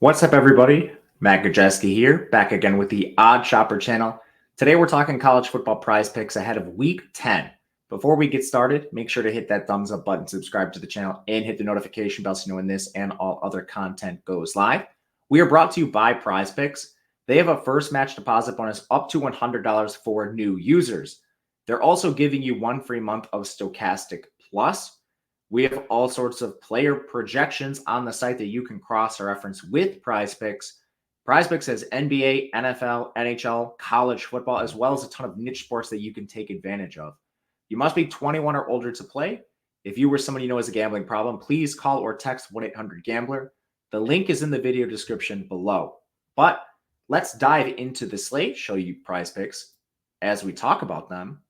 What's up, everybody? Matt Gajewski here, back again with the Odd Shopper channel. Today, we're talking college football prize picks ahead of Week 10. Before we get started, make sure to hit that thumbs up button, subscribe to the channel, and hit the notification bell so you know when this and all other content goes live. We are brought to you by PrizePicks. They have a first match deposit bonus up to $100 for new users. They're also giving you one free month of Stochastic Plus. We have all sorts of player projections on the site that you can cross-reference with PrizePicks. PrizePicks has NBA, NFL, NHL, college football, as well as a ton of niche sports that you can take advantage of. You must be 21 or older to play. If you or someone you know has a gambling problem, please call or text 1-800-GAMBLER. The link is in the video description below. But let's dive into the slate, show you PrizePicks as we talk about them.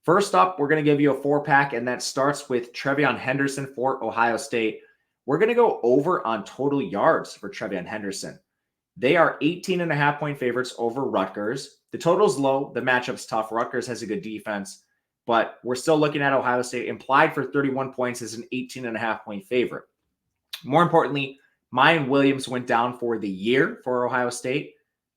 First up, we're going to give you a 4-pack, and that starts with TreVeyon Henderson for Ohio State. We're going to go over on total yards for TreVeyon Henderson. They are 18.5-point favorites over Rutgers. The total's low. The matchup's tough. Rutgers has a good defense, but we're still looking at Ohio State implied for 31 points as an 18.5-point favorite. More importantly, Mayan Williams went down for the year for Ohio State.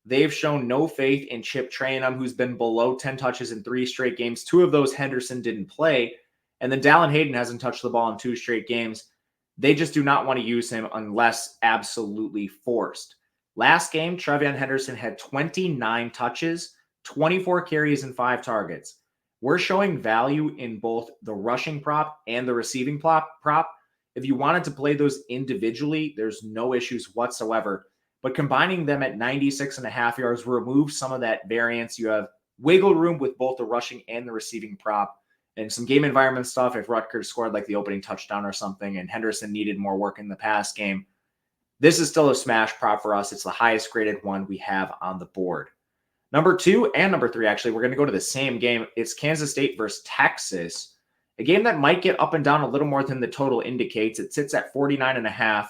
They've shown no faith in Chip Trayanum, who's been below 10 touches in 3 straight games. 2 of those Henderson didn't play. And then Dallin Hayden hasn't touched the ball in 2 straight games. They just do not want to use him unless absolutely forced. Last game, TreVeyon Henderson had 29 touches, 24 carries, and 5 targets. We're showing value in both the rushing prop and the receiving prop. If you wanted to play those individually, there's no issues whatsoever. But combining them at 96.5 yards removes some of that variance. You have wiggle room with both the rushing and the receiving prop and some game environment stuff. If Rutgers scored like the opening touchdown or something and Henderson needed more work in the pass game, this is still a smash prop for us. It's the highest graded one we have on the board. Number 2 and number 3, actually, we're going to go to the same game. It's Kansas State versus Texas, a game that might get up and down a little more than the total indicates. It sits at 49.5.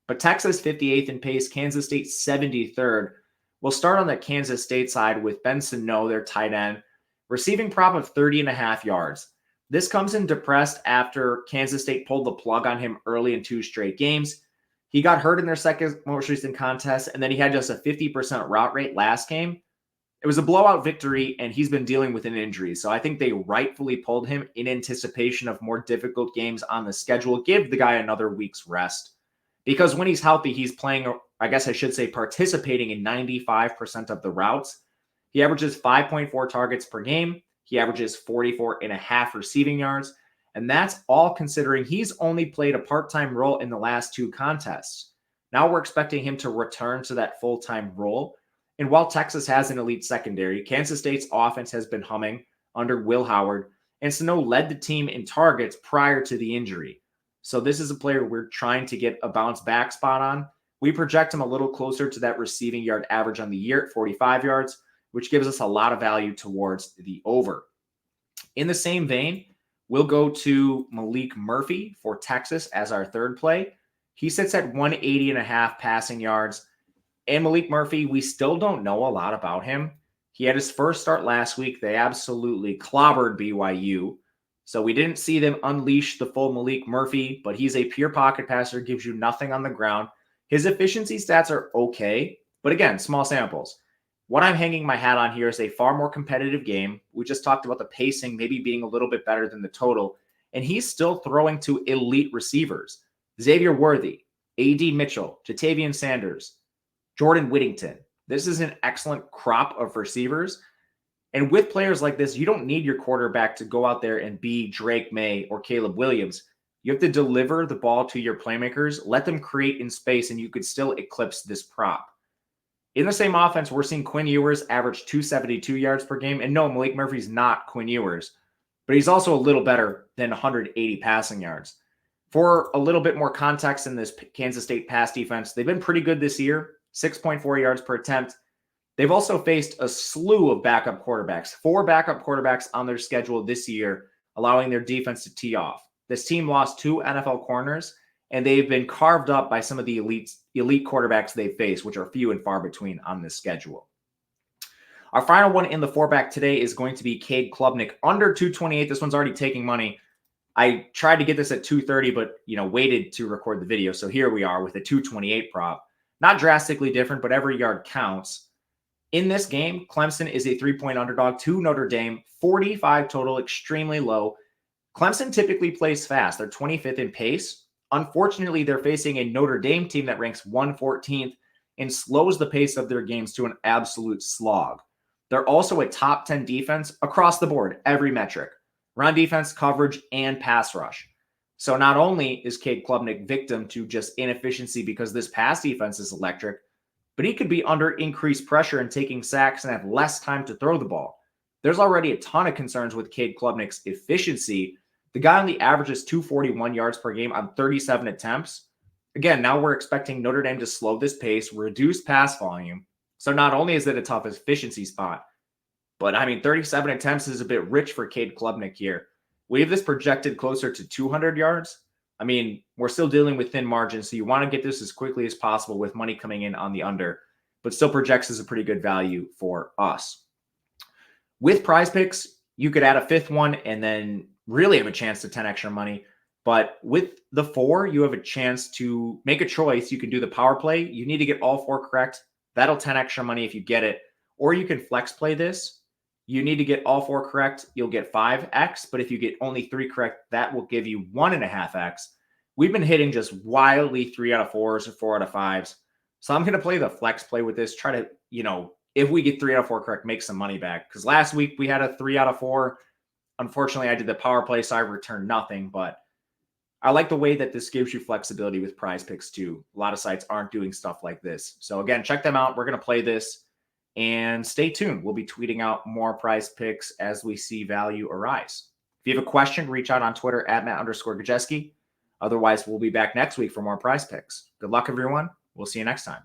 But Texas 58th in pace, Kansas State 73rd. We'll start on the Kansas State side with Ben Sano, their tight end, receiving prop of 30.5 yards. This comes in depressed after Kansas State pulled the plug on him early in 2 straight games. He got hurt in their second most recent contest, and then he had just a 50% route rate last game. It was a blowout victory, and he's been dealing with an injury. So I think they rightfully pulled him in anticipation of more difficult games on the schedule. Give the guy another week's rest. Because when he's healthy, he's playing, I guess I should say, participating in 95% of the routes. He averages 5.4 targets per game. He averages 44.5 receiving yards. And that's all considering he's only played a part-time role in the last 2 contests. Now we're expecting him to return to that full-time role. And while Texas has an elite secondary, Kansas State's offense has been humming under Will Howard. And Sano led the team in targets prior to the injury. So this is a player we're trying to get a bounce back spot on. We project him a little closer to that receiving yard average on the year at 45 yards, which gives us a lot of value towards the over. In the same vein, we'll go to Malik Murphy for Texas as our third play. He sits at 180.5 passing yards. And Malik Murphy, we still don't know a lot about him. He had his first start last week. They absolutely clobbered BYU. So we didn't see them unleash the full Malik Murphy, but he's a pure pocket passer, gives you nothing on the ground. His efficiency stats are okay, but again, small samples. What I'm hanging my hat on here is a far more competitive game. We just talked about the pacing maybe being a little bit better than the total, and he's still throwing to elite receivers. Xavier Worthy, A.D. Mitchell, Jatavian Sanders, Jordan Whittington. This is an excellent crop of receivers. And with players like this, you don't need your quarterback to go out there and be Drake May or Caleb Williams. You have to deliver the ball to your playmakers, let them create in space, and you could still eclipse this prop. In the same offense, we're seeing Quinn Ewers average 272 yards per game. And no, Malik Murphy's not Quinn Ewers, but he's also a little better than 180 passing yards. For a little bit more context in this Kansas State pass defense, they've been pretty good this year, 6.4 yards per attempt. They've also faced a slew of backup quarterbacks, 4 backup quarterbacks on their schedule this year, allowing their defense to tee off. This team lost 2 NFL corners, and they've been carved up by some of the elite quarterbacks they've faced, which are few and far between on this schedule. Our final one in the 4-back today is going to be Cade Klubnik, under 228. This one's already taking money. I tried to get this at 230, but waited to record the video. So here we are with a 228 prop. Not drastically different, but every yard counts. In this game, Clemson is a 3-point underdog to Notre Dame, 45 total, extremely low. Clemson typically plays fast. They're 25th in pace. Unfortunately, they're facing a Notre Dame team that ranks 114th and slows the pace of their games to an absolute slog. They're also a top 10 defense across the board, every metric: run defense, coverage, and pass rush. So not only is Cade Klubnik victim to just inefficiency because this pass defense is electric, but he could be under increased pressure and taking sacks and have less time to throw the ball. There's already a ton of concerns with Cade Klubnik's efficiency. The guy only averages 241 yards per game on 37 attempts. Again, now we're expecting Notre Dame to slow this pace, reduce pass volume. So not only is it a tough efficiency spot, but 37 attempts is a bit rich for Cade Klubnik here. We have this projected closer to 200 yards. We're still dealing with thin margins, so you want to get this as quickly as possible with money coming in on the under, but still projects as a pretty good value for us. With PrizePicks, you could add a fifth one and then really have a chance to 10 extra money. But with the 4, you have a chance to make a choice. You can do the power play. You need to get all 4 correct. That'll 10 extra money if you get it. Or you can flex play this. You need to get all 4 correct. You'll get 5x. But if you get only 3 correct, that will give you 1.5x. We've been hitting just wildly 3 out of 4s or 4 out of 5s. So I'm going to play the flex play with this. Try to, if we get 3 out of 4 correct, make some money back. Because last week we had a 3 out of 4. Unfortunately, I did the power play, so I returned nothing. But I like the way that this gives you flexibility with PrizePicks too. A lot of sites aren't doing stuff like this. So again, check them out. We're going to play this. And stay tuned. We'll be tweeting out more PrizePicks as we see value arise. If you have a question, reach out on Twitter at Matt_Gajewski. Otherwise, we'll be back next week for more PrizePicks. Good luck, everyone. We'll see you next time.